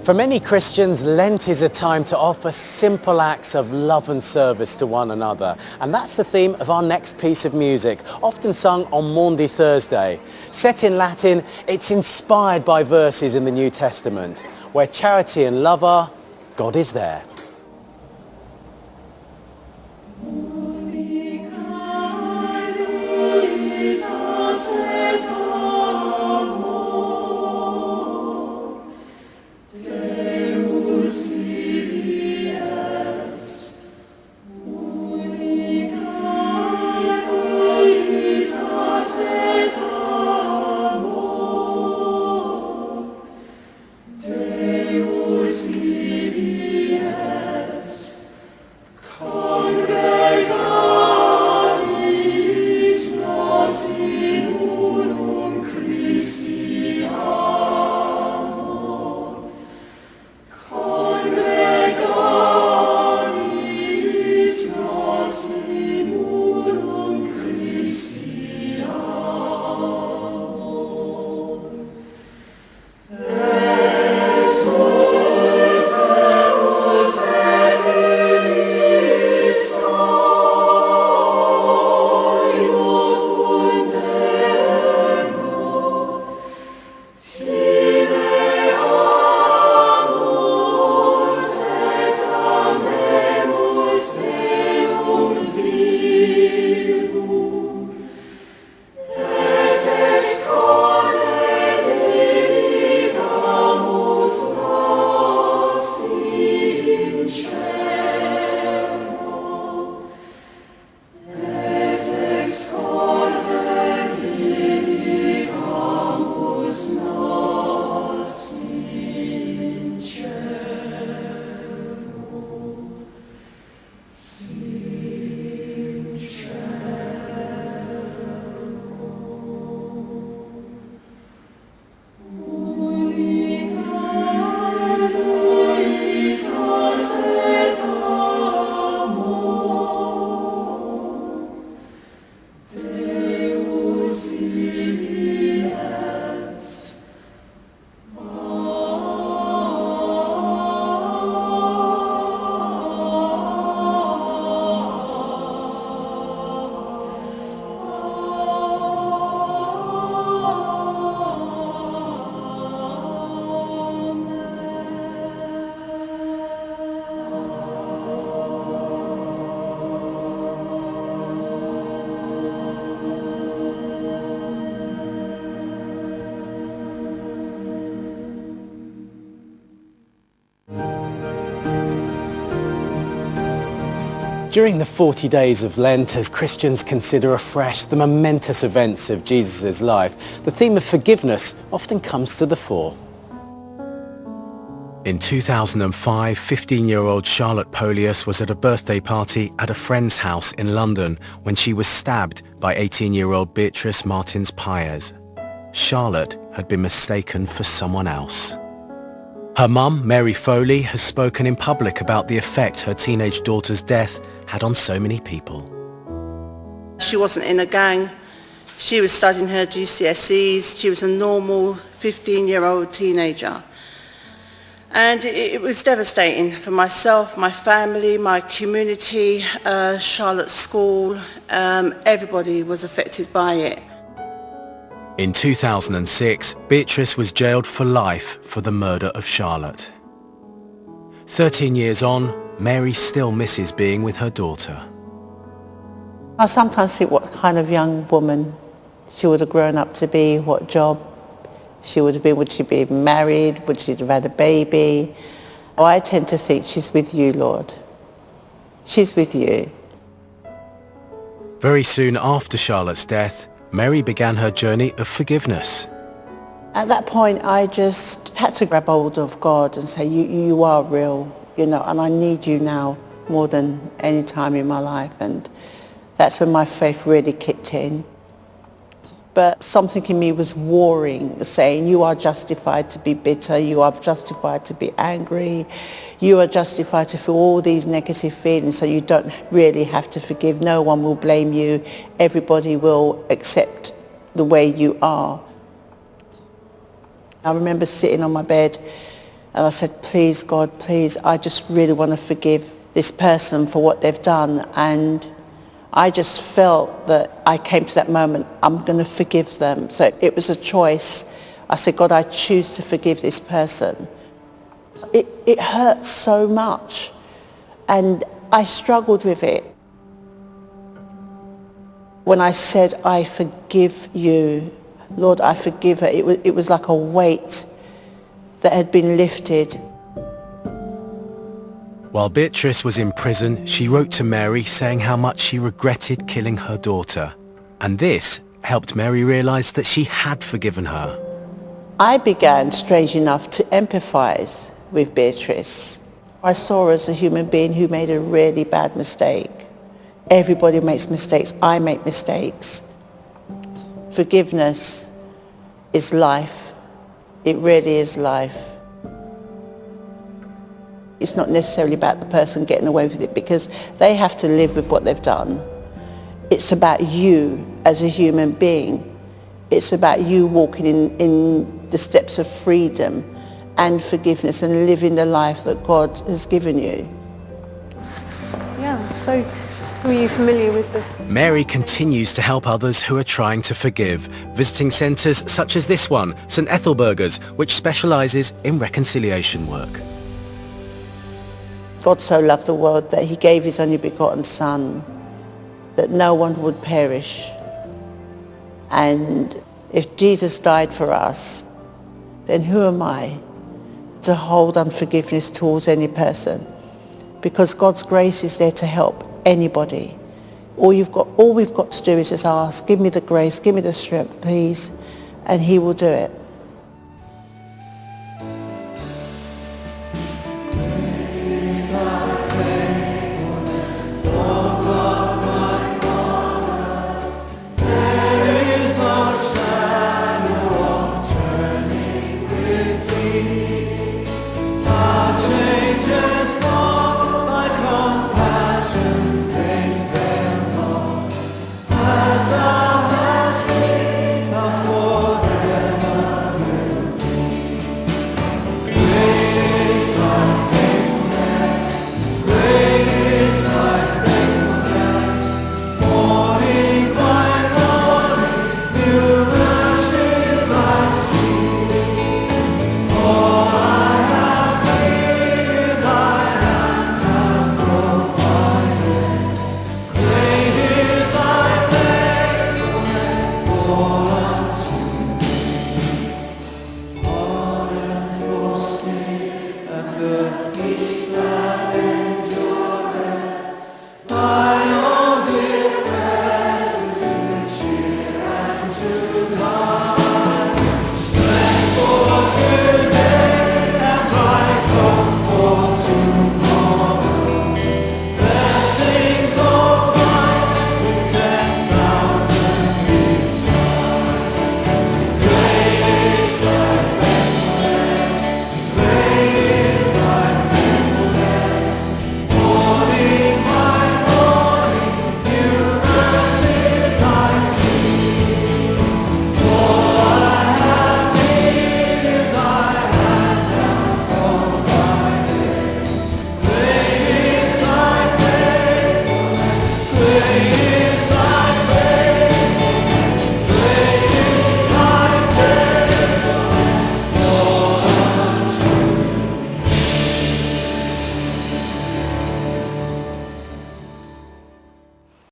For many Christians, Lent is a time to offer simple acts of love and service to one another. And that's the theme of our next piece of music, often sung on Maundy Thursday. Set in Latin, it's inspired by verses in the New Testament. Where charity and love are, God is there. During the 40 days of Lent, as Christians consider afresh the momentous events of Jesus' life, the theme of forgiveness often comes to the fore. In 2005, 15-year-old Charlotte Polius was at a birthday party at a friend's house in London when she was stabbed by 18-year-old Beatrice Martins-Paez. Charlotte had been mistaken for someone else. Her mum, Mary Foley, has spoken in public about the effect her teenage daughter's death had on so many people. She wasn't in a gang. She was studying her GCSEs. She was a normal 15-year-old teenager. And it was devastating for myself, my family, my community, Charlotte's school. Everybody was affected by it. In 2006, Beatrice was jailed for life for the murder of Charlotte. 13 years on, Mary still misses being with her daughter. I sometimes think what kind of young woman she would have grown up to be, what job she would have been. Would she be married? Would she have had a baby? Oh, I tend to think she's with you, Lord. She's with you. Very soon after Charlotte's death, Mary began her journey of forgiveness. At that point, I just had to grab hold of God and say, you are real, and I need you now more than any time in my life. And that's when my faith really kicked in. But something in me was warring, saying, you are justified to be bitter, you are justified to be angry, you are justified to feel all these negative feelings, so you don't really have to forgive. No one will blame you. Everybody will accept the way you are. I remember sitting on my bed And I said, please, God, please, I just really want to forgive this person for what they've done. And I just felt that I came to that moment, I'm going to forgive them. So it was a choice. I said, God, I choose to forgive this person. It hurt so much. And I struggled with it. When I said, I forgive you, Lord, I forgive her, it was like a weight that had been lifted. While Beatrice was in prison, she wrote to Mary saying how much she regretted killing her daughter. And this helped Mary realise that she had forgiven her. I began, strange enough, to empathise with Beatrice. I saw her as a human being who made a really bad mistake. Everybody makes mistakes. I make mistakes. Forgiveness is life. It really is life. It's not necessarily about the person getting away with it because they have to live with what they've done. It's about you as a human being. It's about you walking in the steps of freedom and forgiveness and living the life that God has given you. Yeah, so were you familiar with this? Mary continues to help others who are trying to forgive, visiting centres such as this one, St Ethelburga's, which specialises in reconciliation work. God so loved the world that he gave his only begotten Son, that no one would perish. And if Jesus died for us, then who am I to hold unforgiveness towards any person? Because God's grace is there to help anybody. All we've got to do is just ask, give me the grace, give me the strength, please, and he will do it.